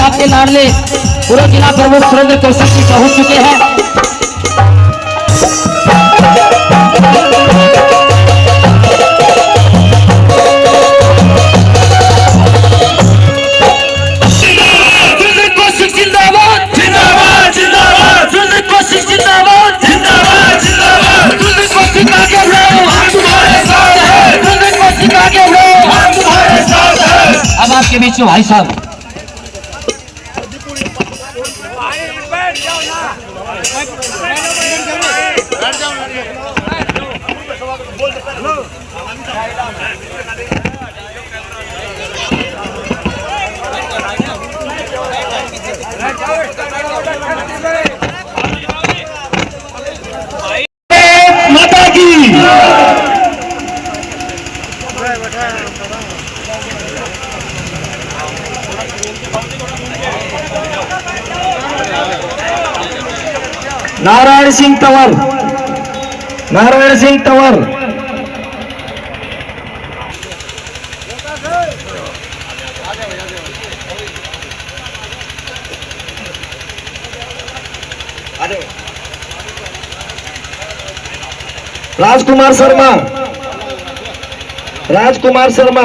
साहब के लाडले पूरे जिला प्रमुख सुरेंद्र कौशिक जी पहुंच चुके हैं। अब आपके बीच में भाई साहब माता की नारायण सिंह तंवर, नारायण सिंह तंवर, राजकुमार शर्मा, राजकुमार शर्मा,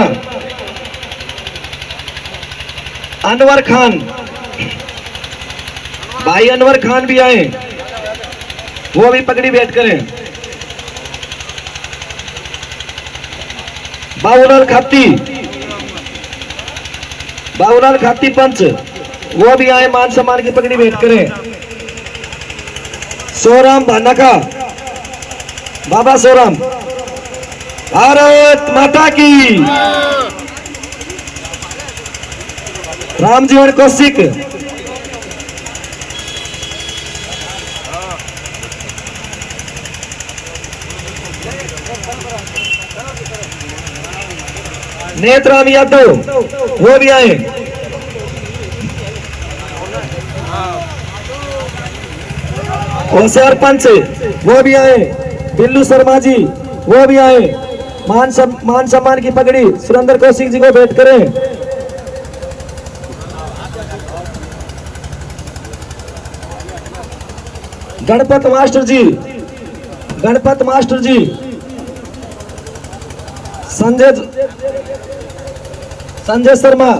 अनवर खान, भाई अनवर खान भी आए, वो भी पगड़ी बैठ करें। बाबूलाल खाती, बाबूलाल खाती पंच, वो भी आए, मान सम्मान की पगड़ी बैठ करें। सोराम भानाका, बाबा सोराम, भारत माता की, रामजीवन कौशिक, नेत्राम यादव, वो भी आए। होशियार पंच, वो भी आए। बिल्लू शर्मा जी, वो भी आए। मान सम्मान की पगड़ी सुरेंद्र कौशिक जी को भेंट करें। गणपत मास्टर जी, गणपत मास्टर जी, संजय शर्मा,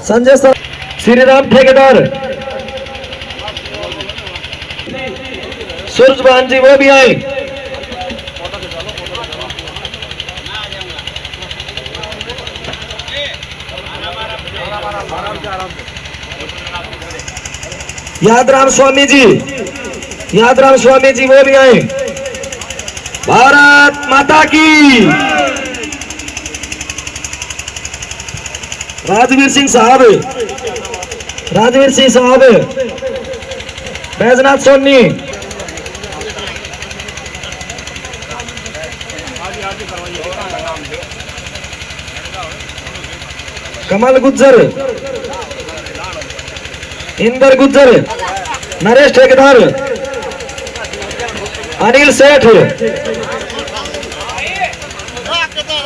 संजय शर्मा, श्री राम ठेकेदार, सूरजभान जी, वो भी आए। यादराम स्वामी जी, यादराम स्वामी जी, वो भी आए। भारत माता की। राजवीर सिंह साहब, राजवीर सिंह साहब, बैजनाथ सोनी, कमल गुज्जर, इंदर गुज्जर, नरेश ठेकेदार, अनिल सेठ,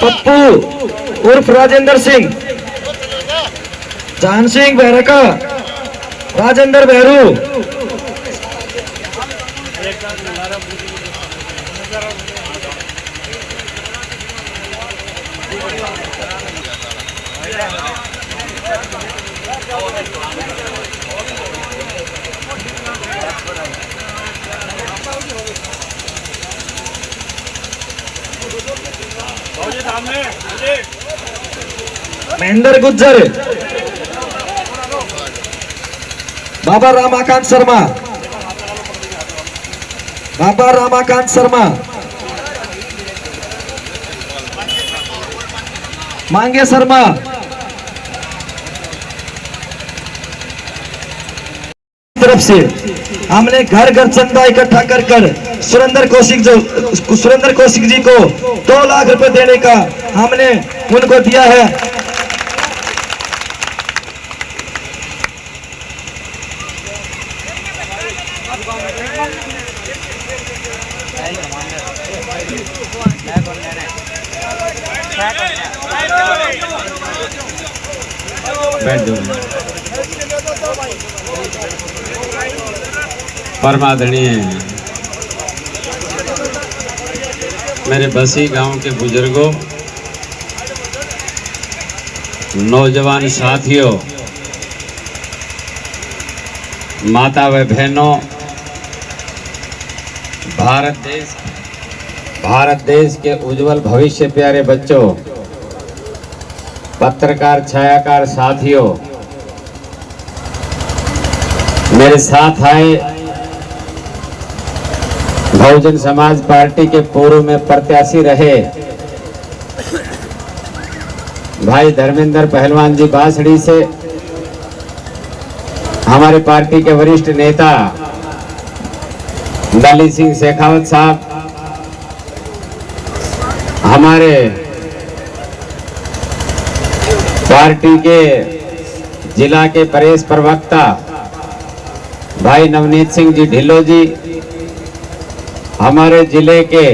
पप्पू उर्फ राजेंद्र सिंह, जान सिंह बैरका, राजेंद्र बहरू, महेंद्र गुज्जर, बाबा रामाकांत शर्मा, बाबा रामाकांत शर्मा, मांगे शर्मा, तरफ से हमने घर घर चंदा इकट्ठा कर सुरेंद्र कौशिक जी को 2 लाख रुपए देने का हमने उनको दिया है। बैठ जाओ। परमादरणीय मेरे बसी गांव के बुजुर्गों, नौजवान साथियों, माता व बहनों, भारत देश के उज्जवल भविष्य प्यारे बच्चों, पत्रकार छायाकार साथियों, मेरे साथ आए बहुजन समाज पार्टी के पूर्व में प्रत्याशी रहे भाई धर्मेंद्र पहलवान जी बांसड़ी से, हमारे पार्टी के वरिष्ठ नेता दलित सिंह शेखावत साहब, हमारे पार्टी के जिला के प्रदेश प्रवक्ता भाई नवनीत सिंह जी ढिल्लो जी, हमारे जिले के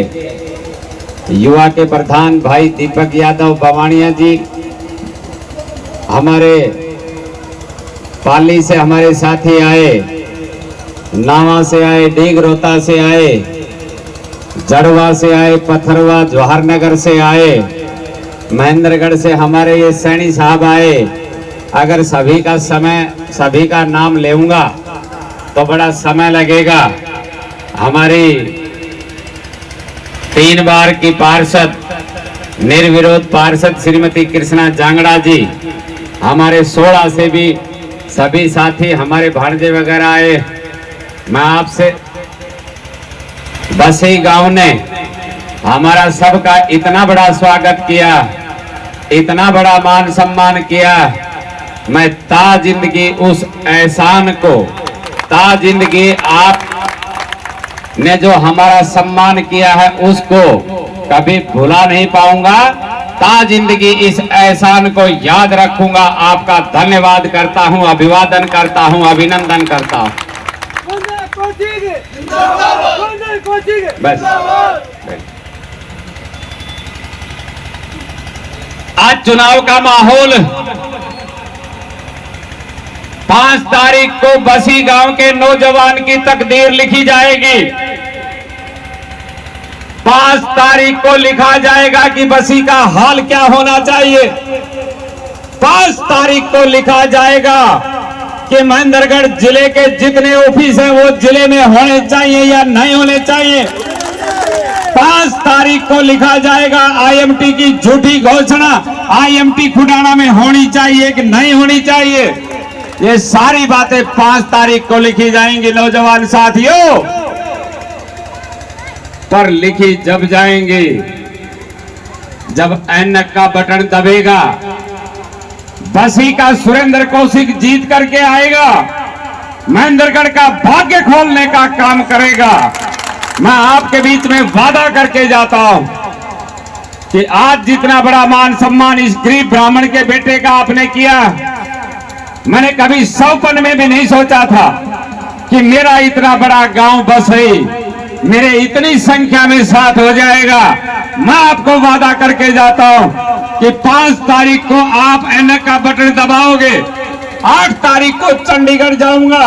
युवा के प्रधान भाई दीपक यादव बवाणिया जी, हमारे पाली से हमारे साथी आए, नावा से आए, डीगरोता से आए, जड़वा से आए, पथरवा जवाहरनगर से आए, महेंद्रगढ़ से हमारे ये सैनी साहब आए। अगर सभी का नाम लेऊंगा तो बड़ा समय लगेगा। हमारी 3 बार की पार्षद, निर्विरोध पार्षद श्रीमती कृष्णा जांगड़ा जी, हमारे 16 से भी सभी साथी, हमारे भांजे वगैरह आए। मैं आपसे, बसी गांव ने हमारा सबका इतना बड़ा स्वागत किया, इतना बड़ा मान सम्मान किया। मैं ता जिंदगी उस एहसान को, ता जिंदगी आप ने जो हमारा सम्मान किया है उसको कभी भुला नहीं पाऊंगा। ता जिंदगी इस एहसान को याद रखूंगा। आपका धन्यवाद करता हूं, अभिवादन करता हूं, अभिनंदन करता हूं। बस आज चुनाव का माहौल, 5 तारीख को बसी गांव के नौजवान की तकदीर लिखी जाएगी। 5 तारीख को लिखा जाएगा कि बसी का हाल क्या होना चाहिए। 5 तारीख को लिखा जाएगा कि महेंद्रगढ़ जिले के जितने ऑफिस हैं वो जिले में होने चाहिए या नहीं होने चाहिए। 5 तारीख को लिखा जाएगा आईएमटी की झूठी घोषणा आईएमटी खुडाना में होनी चाहिए कि नहीं होनी चाहिए। ये सारी बातें 5 तारीख को लिखी जाएंगी नौजवान साथियों। पर लिखी जब जाएंगी जब ऐनक का बटन दबेगा, बसी का सुरेंद्र कौशिक जीत करके आएगा, महेंद्रगढ़ का भाग्य खोलने का काम करेगा। मैं आपके बीच में वादा करके जाता हूं कि आज जितना बड़ा मान सम्मान इस गरीब ब्राह्मण के बेटे का आपने किया, मैंने कभी सपन में भी नहीं सोचा था कि मेरा इतना बड़ा गांव बसई मेरे इतनी संख्या में साथ हो जाएगा। मैं आपको वादा करके जाता हूं कि 5 तारीख को आप ऐनक का बटन दबाओगे। 8 तारीख को चंडीगढ़ जाऊंगा,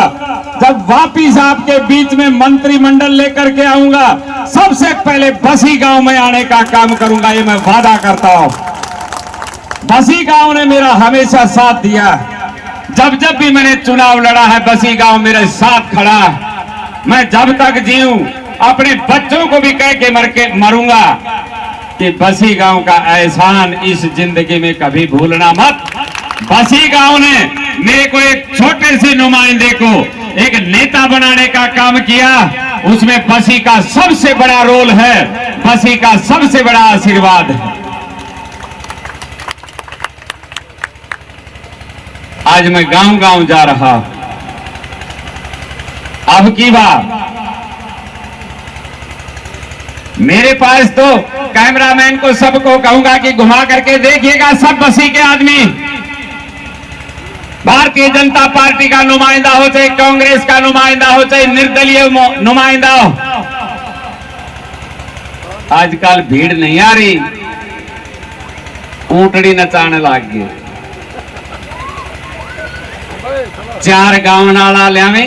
जब वापिस आपके बीच में मंत्रिमंडल लेकर के आऊंगा, सबसे पहले बसी गांव में आने का काम करूंगा। ये मैं वादा करता हूं। बसी गांव ने मेरा हमेशा साथ दिया। जब जब भी मैंने चुनाव लड़ा है, बसी गांव मेरे साथ खड़ा है। मैं जब तक जीऊं अपने बच्चों को भी कह के मरूंगा कि बसी गांव का एहसान इस जिंदगी में कभी भूलना मत। बसी गांव ने मेरे को एक छोटे से नुमाइंदे को एक नेता बनाने का काम किया। उसमें बसी का सबसे बड़ा रोल है, बसी का सबसे बड़ा आशीर्वाद है। आज मैं गांव गांव जा रहा। अब की बात मेरे पास तो कैमरामैन को सबको कहूंगा कि घुमा करके देखिएगा, सब बसी के आदमी, भारतीय जनता पार्टी का नुमाइंदा हो, चाहे कांग्रेस का नुमाइंदा हो, चाहे निर्दलीय नुमाइंदा हो, आजकल भीड़ नहीं आ रही, ऊंटड़ी नचाने लग गई। 4 गांव नाला लियावे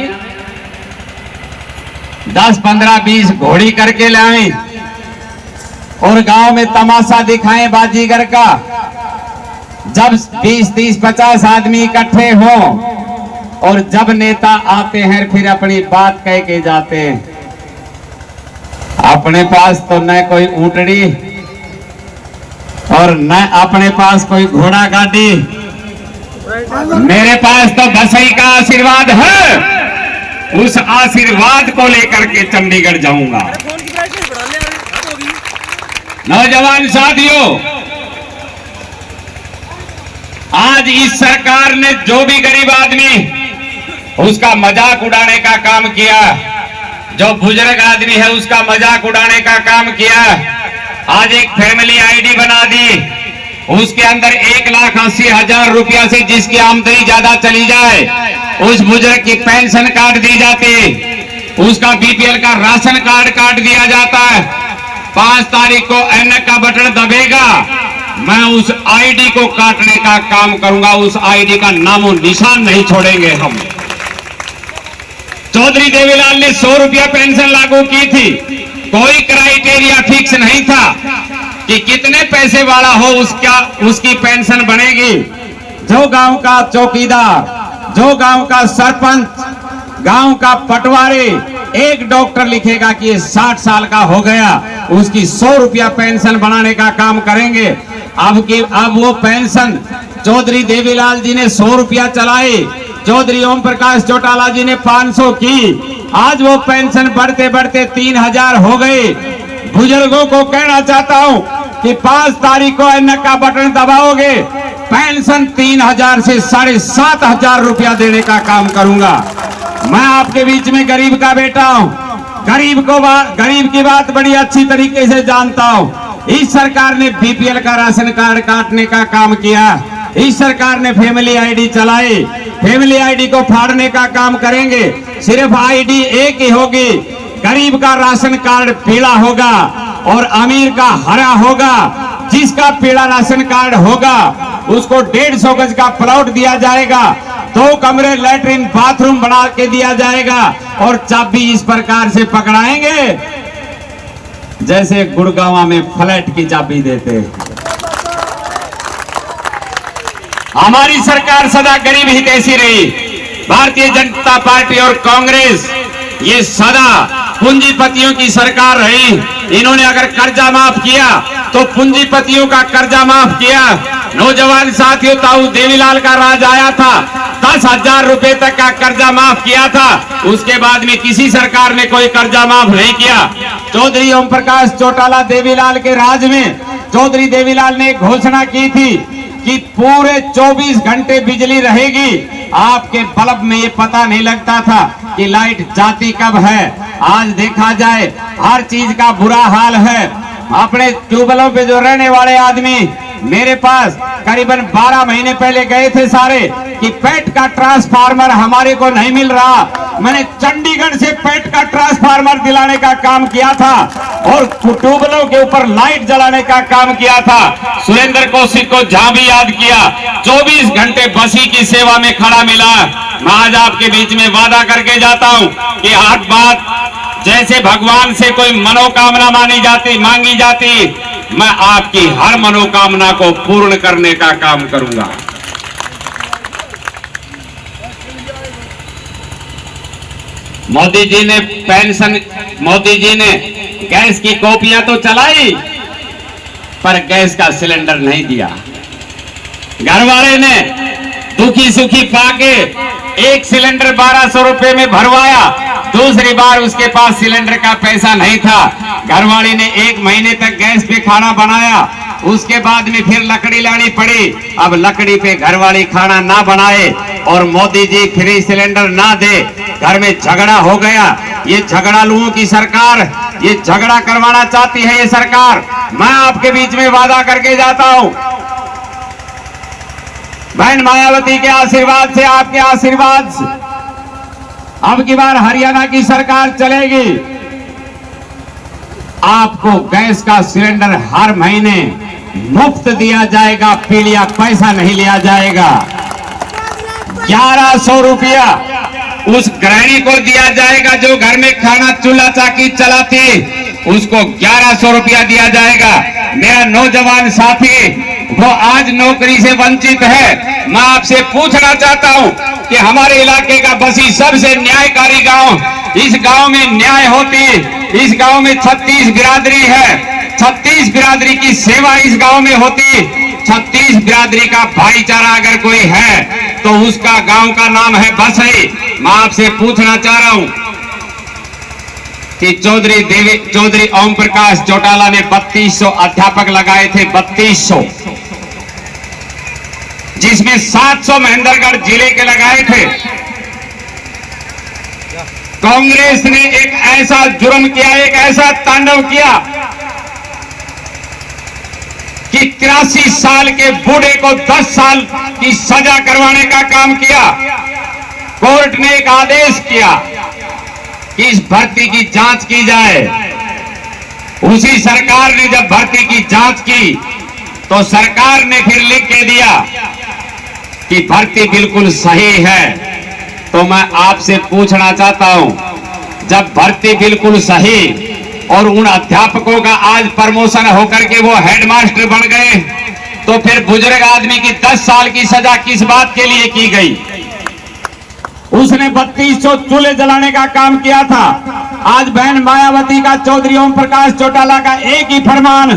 10, 15, 20 घोड़ी करके लाएं और गांव में तमाशा दिखाएं बाजीगर का। जब 20, 30, 50 आदमी इकट्ठे हों और जब नेता आते हैं फिर अपनी बात कह के जाते हैं। अपने पास तो न कोई ऊंटड़ी और न अपने पास कोई घोड़ा गाड़ी, मेरे पास तो बसई का आशीर्वाद है। उस आशीर्वाद को लेकर के चंडीगढ़ जाऊंगा। नौजवान साथियों, आज इस सरकार ने जो भी गरीब आदमी उसका मजाक उड़ाने का काम किया, जो बुजुर्ग आदमी है उसका मजाक उड़ाने का काम किया। आज एक फैमिली आईडी बना दी, उसके अंदर 1,80,000 रुपया से जिसकी आमदनी ज्यादा चली जाए उस बुजुर्ग की पेंशन काट दी जाती, उसका बीपीएल का राशन कार्ड काट दिया जाता है। 5 तारीख को ऐनक का बटन दबेगा, मैं उस आईडी को काटने का काम करूंगा। उस आईडी का नामो निशान नहीं छोड़ेंगे हम। चौधरी देवीलाल ने 100 रुपया पेंशन लागू की थी। कोई क्राइटेरिया फिक्स नहीं था कि कितने पैसे वाला हो उसकी पेंशन बनेगी। जो गांव का चौकीदार, जो गांव का सरपंच, गांव का पटवारी एक डॉक्टर लिखेगा कि ये 60 साल का हो गया, उसकी 100 रुपया पेंशन बनाने का काम करेंगे। अब वो पेंशन चौधरी देवीलाल जी ने 100 रुपया चलाई, चौधरी ओम प्रकाश चौटाला जी ने 500 की। आज वो पेंशन बढ़ते बढ़ते 3,000 हो गई। बुजुर्गों को कहना चाहता हूं कि 5 तारीख को ऐनक का बटन दबाओगे, पेंशन 3,000 से 7,500 रुपया देने का काम करूंगा। मैं आपके बीच में गरीब का बेटा हूं, गरीब की बात बड़ी अच्छी तरीके से जानता हूं। इस सरकार ने बीपीएल का राशन कार्ड काटने का काम किया, इस सरकार ने फैमिली आईडी चलाई। फैमिली आईडी को फाड़ने का काम करेंगे। सिर्फ आईडी एक ही होगी, गरीब का राशन कार्ड पीला होगा और अमीर का हरा होगा। जिसका पीला राशन कार्ड होगा उसको 150 गज का प्लॉट दिया जाएगा, 2 कमरे लैट्रिन बाथरूम बना के दिया जाएगा और चाबी इस प्रकार से पकड़ाएंगे जैसे गुड़गांव में फ्लैट की चाबी देते। हमारी सरकार सदा गरीब हितैषी रही। भारतीय जनता पार्टी और कांग्रेस ये सदा पूंजीपतियों की सरकार रही। इन्होंने अगर कर्जा माफ किया तो पूंजीपतियों का कर्जा माफ किया। नौजवान साथियों, ताऊ देवीलाल का राज आया था, 10,000 रुपए तक का कर्जा माफ किया था। उसके बाद में किसी सरकार ने कोई कर्जा माफ नहीं किया। चौधरी ओम प्रकाश चौटाला देवीलाल के राज में चौधरी देवीलाल ने घोषणा की थी कि पूरे 24 घंटे बिजली रहेगी। आपके बल्ब में ये पता नहीं लगता था कि लाइट जाती कब है। आज देखा जाए हर चीज का बुरा हाल है। अपने ट्यूबवेलों पे जो रहने वाले आदमी मेरे पास करीबन 12 महीने पहले गए थे सारे कि पेट का ट्रांसफार्मर हमारे को नहीं मिल रहा। मैंने चंडीगढ़ से पेट का ट्रांसफार्मर दिलाने का काम किया था और ट्यूबवेलों के ऊपर लाइट जलाने का काम किया था। सुरेंद्र कौशिक को जहां भी याद किया 24 घंटे बसी की सेवा में खड़ा मिला। मैं आज आपके बीच में वादा करके जाता हूं कि हर बात जैसे भगवान से कोई मनोकामना मांगी जाती, मैं आपकी हर मनोकामना को पूर्ण करने का काम करूंगा। मोदी जी ने गैस की कॉपियां तो चलाई पर गैस का सिलेंडर नहीं दिया। घर वाले ने दुखी सुखी पाके एक सिलेंडर 1200 रुपए में भरवाया। दूसरी बार उसके पास सिलेंडर का पैसा नहीं था। घरवाली ने 1 महीने तक गैस पे खाना बनाया, उसके बाद में फिर लकड़ी लानी पड़ी। अब लकड़ी पे घरवाली खाना ना बनाए और मोदी जी फ्री सिलेंडर ना दे, घर में झगड़ा हो गया। ये झगड़ालुओं की सरकार, ये झगड़ा करवाना चाहती है ये सरकार। मैं आपके बीच में वादा करके जाता हूं, बहन मायावती के आशीर्वाद से, आपके आशीर्वाद से अब की बार हरियाणा की सरकार चलेगी। आपको गैस का सिलेंडर हर महीने मुफ्त दिया जाएगा, पीलिया पैसा नहीं लिया जाएगा। 1100 रुपया उस गृहिणी को दिया जाएगा जो घर में खाना चूल्हा चाकी चलाती, उसको 1100 रुपया दिया जाएगा। मेरा नौजवान साथी वो आज नौकरी से वंचित है। मैं आपसे पूछना चाहता हूं कि हमारे इलाके का बसी सबसे न्यायकारी गांव, इस गांव में न्याय होती, इस गांव में 36 बिरादरी है, 36 बिरादरी की सेवा इस गांव में होती, 36 बिरादरी का भाईचारा अगर कोई है तो उसका गांव का नाम है बसई। मैं आपसे पूछना चाह रहा हूं कि चौधरी ओम प्रकाश चौटाला ने 3200 अध्यापक लगाए थे, 3200, जिसमें 700 महेंद्रगढ़ जिले के लगाए थे। कांग्रेस ने एक ऐसा जुर्म किया, एक ऐसा तांडव किया कि 83 साल के बूढ़े को 10 साल की सजा करवाने का काम किया। कोर्ट ने एक आदेश किया कि इस भर्ती की जांच की जाए। उसी सरकार ने जब भर्ती की जांच की तो सरकार ने फिर लिख के दिया कि भर्ती बिल्कुल सही है। तो मैं आपसे पूछना चाहता हूं, जब भर्ती बिल्कुल सही और उन अध्यापकों का आज प्रमोशन होकर के वो हेडमास्टर बन गए, तो फिर बुजुर्ग आदमी की 10 साल की सजा किस बात के लिए की गई? उसने 3200 चूल्हे जलाने का काम किया था। आज बहन मायावती का, चौधरी ओम प्रकाश चौटाला का एक ही फरमान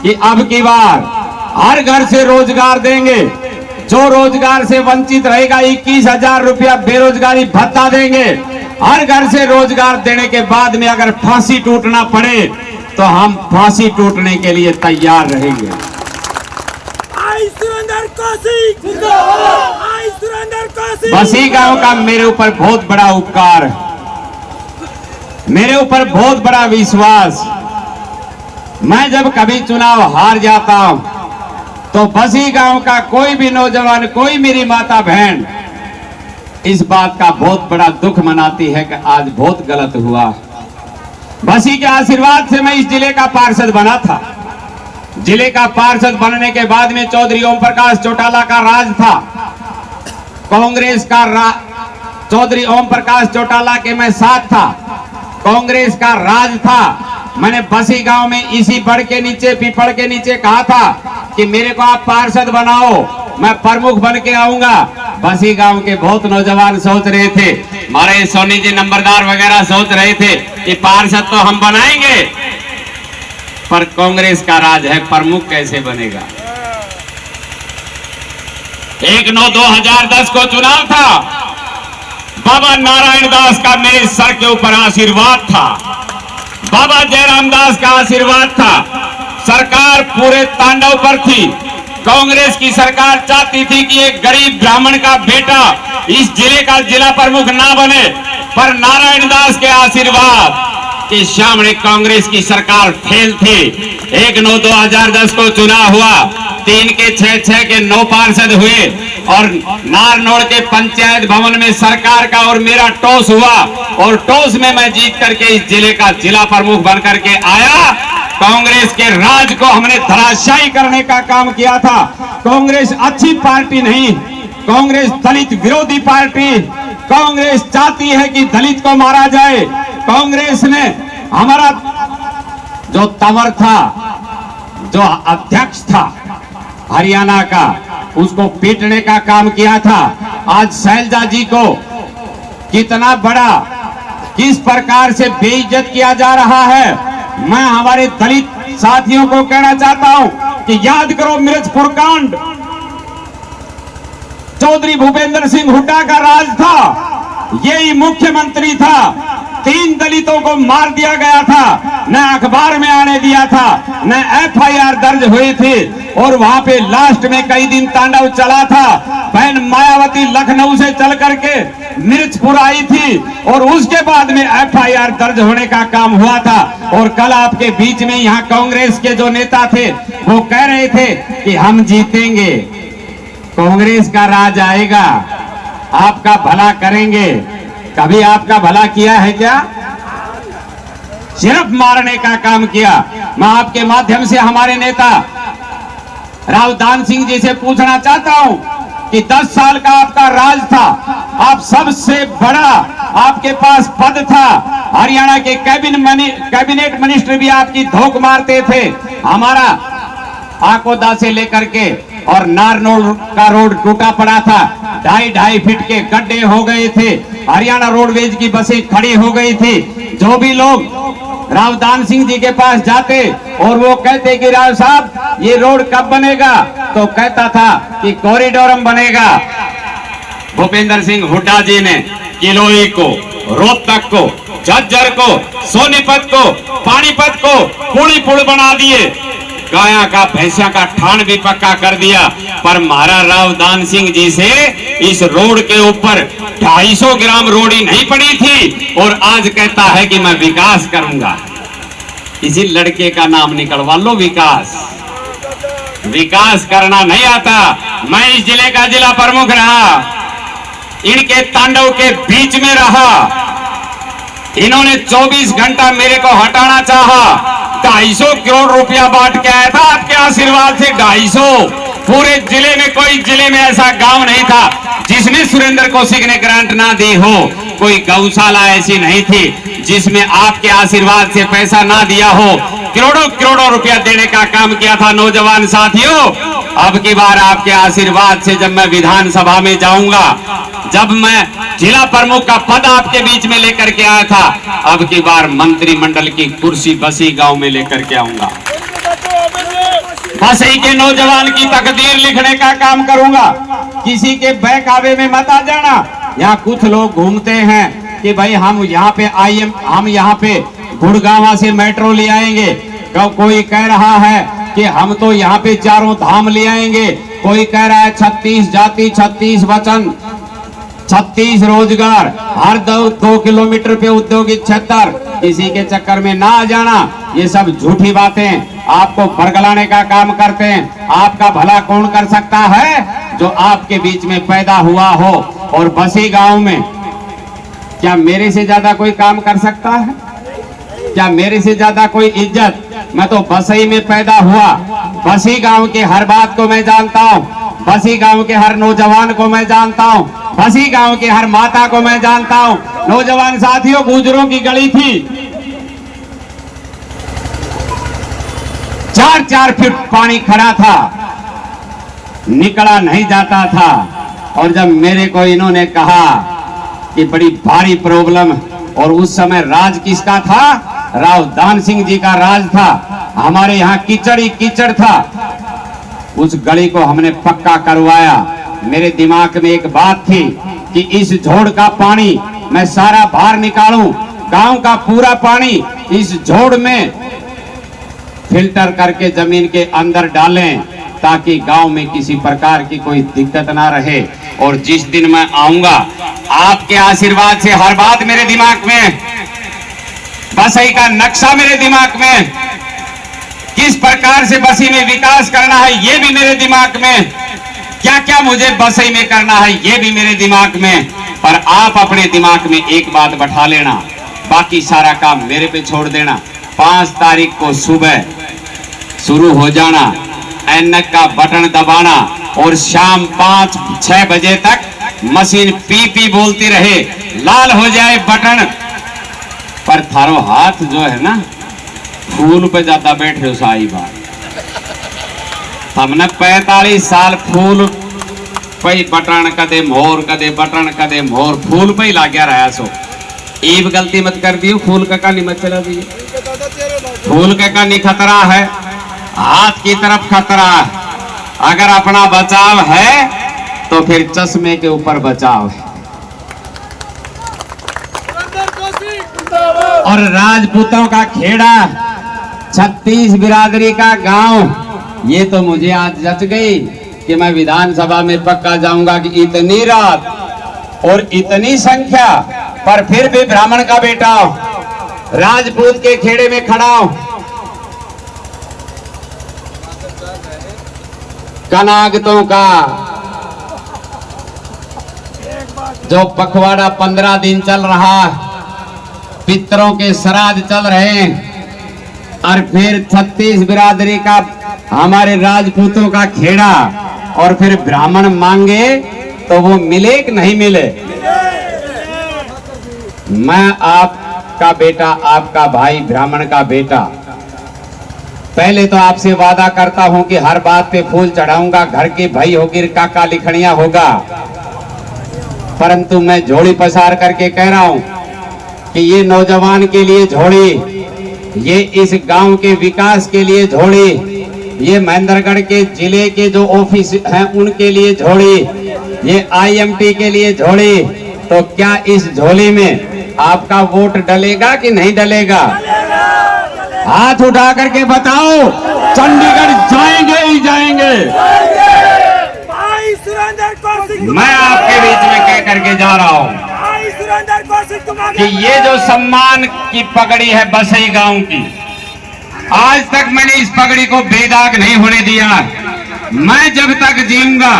कि अब की बार हर घर से रोजगार देंगे, जो रोजगार से वंचित रहेगा 21,000 रुपया बेरोजगारी भत्ता देंगे। हर घर से रोजगार देने के बाद में अगर फांसी टूटना पड़े तो हम फांसी टूटने के लिए तैयार रहेंगे। बसी गांव का मेरे ऊपर बहुत बड़ा उपकार, मेरे ऊपर बहुत बड़ा विश्वास। मैं जब कभी चुनाव हार जाता हूं तो बसी गांव का कोई भी नौजवान, कोई मेरी माता बहन इस बात का बहुत बड़ा दुख मनाती है कि आज बहुत गलत हुआ। बसी के आशीर्वाद से मैं इस जिले का पार्षद बना था। जिले का पार्षद बनने के बाद में चौधरी ओम प्रकाश चौटाला का राज था, कांग्रेस का चौधरी ओम प्रकाश चौटाला के मैं साथ था, कांग्रेस का राज था। मैंने बसी गांव में इसी बड़ के नीचे, पीपड़ के नीचे कहा था कि मेरे को आप पार्षद बनाओ, मैं प्रमुख बन के आऊंगा। बसी गांव के बहुत नौजवान सोच रहे थे, हमारे सोनी जी नंबरदार वगैरह सोच रहे थे कि पार्षद तो हम बनाएंगे, पर कांग्रेस का राज है, प्रमुख कैसे बनेगा। 1/9/2010 को चुनाव था, बाबा नारायण दास का मेरे सर के ऊपर आशीर्वाद था, बाबा जयराम दास का आशीर्वाद था। सरकार पूरे तांडव पर थी। कांग्रेस की सरकार चाहती थी कि एक गरीब ब्राह्मण का बेटा इस जिले का जिला प्रमुख ना बने, पर नारायण दास के आशीर्वाद के सामने कांग्रेस की सरकार फेल थी। 1/9/2010 को चुनाव हुआ, 3 के 6 के 9 पार्षद हुए और नारनौल के पंचायत भवन में सरकार का और मेरा टॉस हुआ और टॉस में मैं जीत करके इस जिले का जिला प्रमुख बन करके आया। कांग्रेस के राज को हमने धराशायी करने का काम किया था। कांग्रेस अच्छी पार्टी नहीं, कांग्रेस दलित विरोधी पार्टी। कांग्रेस चाहती है कि दलित को मारा जाए। कांग्रेस ने हमारा जो तंवर था, जो अध्यक्ष था हरियाणा का, उसको पीटने का काम किया था। आज शैलजा जी को कितना बड़ा, किस प्रकार से बेइज्जत किया जा रहा है। मैं हमारे दलित साथियों को कहना चाहता हूं कि याद करो मिर्चपुर कांड, चौधरी भूपेंद्र सिंह हुड्डा का राज था, यही मुख्यमंत्री था। 3 दलितों को मार दिया गया था, न अखबार में आने दिया था, न FIR दर्ज हुई थी और वहां पे लास्ट में कई दिन तांडव चला था। बहन मायावती लखनऊ से चल करके मिर्चपुर आई थी और उसके बाद में FIR दर्ज होने का काम हुआ था। और कल आपके बीच में यहाँ कांग्रेस के जो नेता थे वो कह रहे थे कि हम जीतेंगे, कांग्रेस का राज आएगा, आपका भला करेंगे। कभी आपका भला किया है क्या? सिर्फ मारने का काम किया। मैं आपके माध्यम से हमारे नेता राव दान सिंह जी से पूछना चाहता हूं कि 10 साल का आपका राज था, आप सबसे बड़ा आपके पास पद था। हरियाणा के कैबिनेट मिनिस्टर भी आपकी धोख मारते थे। हमारा आकोदा से लेकर के और नारनौल का रोड टूटा पड़ा था, 2.5 फीट के गड्ढे हो गए थे। हरियाणा रोडवेज की बसें खड़ी हो गई थी। जो भी लोग राव दान सिंह जी के पास जाते और वो कहते कि राव साहब ये रोड कब बनेगा, तो कहता था कि कॉरिडोरम बनेगा। भूपेंद्र सिंह हुड्डा जी ने किलोई को, रोहतक को, झज्जर को, सोनीपत को, पानीपत को पुल बना दिए। गाया का भैंसिया का ठान भी पक्का कर दिया। पर महाराज राव दान सिंह जी से इस रोड के ऊपर 250 ग्राम रोड़ी नहीं पड़ी थी और आज कहता है कि मैं विकास करूंगा। इसी लड़के का नाम निकलवा लो, विकास। विकास करना नहीं आता। मैं इस जिले का जिला प्रमुख रहा, इनके तांडव के बीच में रहा। इन्होंने 24 घंटा मेरे को हटाना चाहा। 250 करोड़ रुपया बांट के आया था आपके आशीर्वाद से। 250 पूरे जिले में, कोई जिले में ऐसा गांव नहीं था जिसमें सुरेंद्र कौशिक ने ग्रांट ना दी हो। कोई गौशाला ऐसी नहीं थी जिसमें आपके आशीर्वाद से पैसा ना दिया हो। करोड़ों करोड़ों रुपया देने का काम किया था। नौजवान साथियों, अब की बार आपके आशीर्वाद से जब मैं विधानसभा में जाऊंगा, जब मैं जिला प्रमुख का पद आपके बीच में लेकर के आया था, अब की बार मंत्रिमंडल की कुर्सी बसी गांव में लेकर के आऊंगा। बसई के नौजवान की तकदीर लिखने का काम करूंगा। किसी के बहकावे में मत आ जाना। यहाँ कुछ लोग घूमते हैं कि भाई हम यहाँ पे हम यहाँ पे गुड़गांव से मेट्रो ले आएंगे। कोई कह रहा है कि हम तो यहाँ पे 4 धाम ले आएंगे। कोई कह रहा है 36 जाति, 36 वचन, 36 रोजगार, हर 2 किलोमीटर पे औद्योगिक क्षेत्र। इसी के चक्कर में ना आ जाना। ये सब झूठी बातें आपको बरगलाने का काम करते हैं। आपका भला कौन कर सकता है? जो आपके बीच में पैदा हुआ हो। और बसी गांव में क्या मेरे से ज्यादा कोई काम कर सकता है? क्या मेरे से ज्यादा कोई इज्जत? मैं तो बसई में पैदा हुआ। बसी गांव के हर बात को मैं जानता हूँ। बसी गांव के हर नौजवान को मैं जानता हूँ। बसी गांव के हर माता को मैं जानता हूँ। नौजवान साथियों, गुजरों की गली थी, 4-4 फीट पानी खड़ा था, निकला नहीं जाता था। और जब मेरे को इन्होंने कहा कि बड़ी भारी प्रॉब्लम, और उस समय राज किसका था? राव दान सिंह जी का राज था। हमारे यहाँ कीचड़ ही कीचड़ था। उस गली को हमने पक्का करवाया। मेरे दिमाग में एक बात थी कि इस झोड़ का पानी मैं सारा बाहर निकालूं, गांव का पूरा पानी इस झोड़ में फिल्टर करके जमीन के अंदर डालें, ताकि गांव में किसी प्रकार की कोई दिक्कत ना रहे। और जिस दिन मैं आऊंगा, आपके आशीर्वाद से हर बात मेरे दिमाग में, बसई का नक्शा मेरे दिमाग में, किस प्रकार से बसी में विकास करना है ये भी मेरे दिमाग में, क्या क्या मुझे बसई में करना है ये भी मेरे दिमाग में। पर आप अपने दिमाग में एक बात बैठा लेना, बाकी सारा काम मेरे पे छोड़ देना। 5 तारीख को सुबह शुरू हो जाना, ऐनक का बटन दबाना और शाम 5-6 बजे तक मशीन पी पी बोलती रहे, लाल हो जाए बटन। पर थारो हाथ जो है ना, फूल पे ज्यादा बैठ रहे हो। साई बात, हमने 45 साल फूल पे बटन कदे मोर, कदे बटन कदे मोर, फूल पे ही लाग्या रहा। सो एक गलती मत कर दियो, फूल का कानी मत चला दिए। फूल का कानी खतरा है, हाथ की तरफ खतरा है। अगर अपना बचाव है तो फिर चश्मे के ऊपर बचाव है। और राजपूतों का खेड़ा, 36 बिरादरी का गांव, ये तो मुझे आज जच गई कि मैं विधानसभा में पक्का जाऊंगा कि इतनी रात और इतनी संख्या, पर फिर भी ब्राह्मण का बेटा राजपूत के खेड़े में खड़ा हूं। कनागतों का जो पखवाड़ा 15 दिन चल रहा, पितरों के श्राद्ध चल रहे हैं, और फिर 36 बिरादरी का हमारे राजपूतों का खेड़ा, और फिर ब्राह्मण मांगे तो वो मिले कि नहीं मिले? मैं आपका बेटा, आपका भाई, ब्राह्मण का बेटा, पहले तो आपसे वादा करता हूं कि हर बात पे फूल चढ़ाऊंगा, घर की भाई होगी, काका लिखनिया होगा, परंतु मैं झोली पसार करके कह रहा हूं कि ये नौजवान के लिए झोली, ये इस गांव के विकास के लिए झोली, ये महेंद्रगढ़ के जिले के जो ऑफिस हैं उनके लिए झोली, ये IMT के लिए झोली। तो क्या इस झोली में आपका वोट डलेगा कि नहीं डलेगा? हाथ उठा करके बताओ, चंडीगढ़ जाएंगे ही जाएंगे। मैं आपके बीच में कह करके जा रहा हूं कि ये जो सम्मान की पगड़ी है बसई गांव की, आज तक मैंने इस पगड़ी को बेदाग नहीं होने दिया। मैं जब तक जीऊंगा,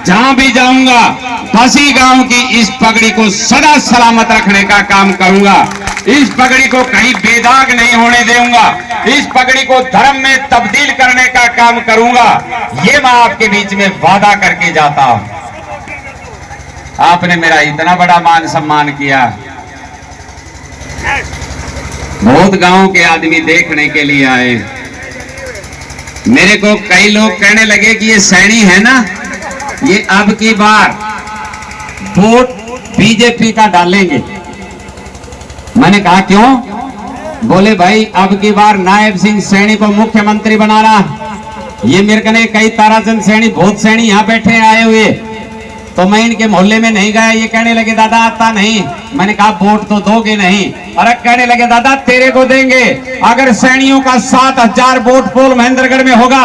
जहां भी जाऊंगा, बसई गांव की इस पगड़ी को सदा सलामत रखने का काम करूंगा। इस पगड़ी को कहीं बेदाग नहीं होने दूंगा। इस पगड़ी को धर्म में तब्दील करने का काम करूंगा। ये मैं आपके बीच में वादा करके जाता हूं। आपने मेरा इतना बड़ा मान सम्मान किया, बहुत गांव के आदमी देखने के लिए आए। मेरे को कई लोग कहने लगे कि ये सैनी है ना, ये अब की बार वोट बीजेपी का डालेंगे। मैंने कहा क्यों? बोले भाई अब की बार नायब सिंह सैनी को मुख्यमंत्री बनाना। ये मेरे कने कई ताराचंद सैनी, बहुत सैनी यहाँ बैठे आए हुए, तो मैं इनके मोहल्ले में नहीं गया। ये कहने लगे दादा आता नहीं। मैंने कहा वोट तो दोगे नहीं? अरे कहने लगे दादा तेरे को देंगे अगर सैनियों का 7000 वोट पोल महेंद्रगढ़ में होगा,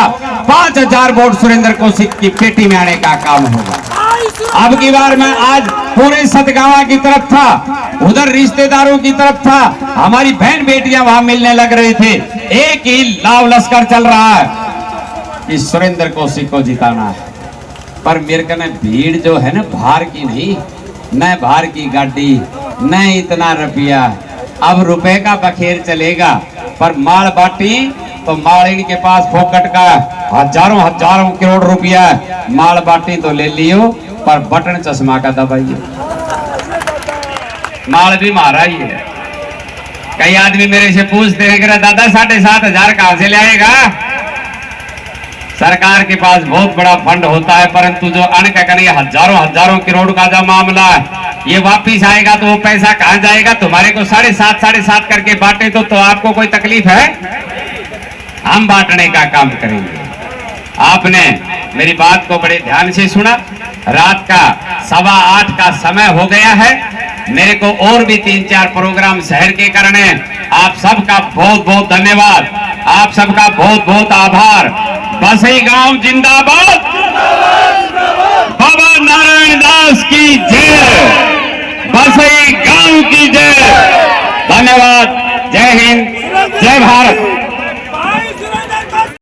5000 वोट सुरेंद्र कौशिक की पेटी में आने का काम होगा। अब की बार मैं आज पूरे सतगावा की तरफ था, उधर रिश्तेदारों की तरफ था, हमारी बहन बेटियां वहां मिलने लग रही थी। एक ही लाव लश्कर चल रहा है कि सुरेंद्र कौशिक को जिताना है। पर मेरे कने भीड़ जो है ना, भार की नहीं, न भार की गाड़ी, न इतना रुपया। अब रुपए का बखेर चलेगा, पर माल बाटी तो माल इनके पास फोकट का हजारों हजारों करोड़ रुपया, माल बाटी तो ले लियो, पर बटन चश्मा का दबाइए। माल भी मारा ही है। कई आदमी मेरे से पूछते हैं कि दादा 7,500 कहां से लाएगा? सरकार के पास बहुत बड़ा फंड होता है, परंतु जो अनककनीय हजारों हजारों करोड़ का जो मामला है, ये वापिस आएगा तो वो पैसा कहां जाएगा? तुम्हारे को 7.5 करके बांटे तो आपको कोई तकलीफ है? हम बांटने का काम करेंगे। आपने मेरी बात को बड़े ध्यान से सुना। रात का 8:15 का समय हो गया है। मेरे को और भी 3-4 प्रोग्राम शहर के करने। आप सबका बहुत बहुत धन्यवाद, आप सबका बहुत बहुत आभार। बसई गांव जिंदाबाद, बाबा नारायण दास की जय, बसई गांव की जय। धन्यवाद। जय हिंद, जय भारत।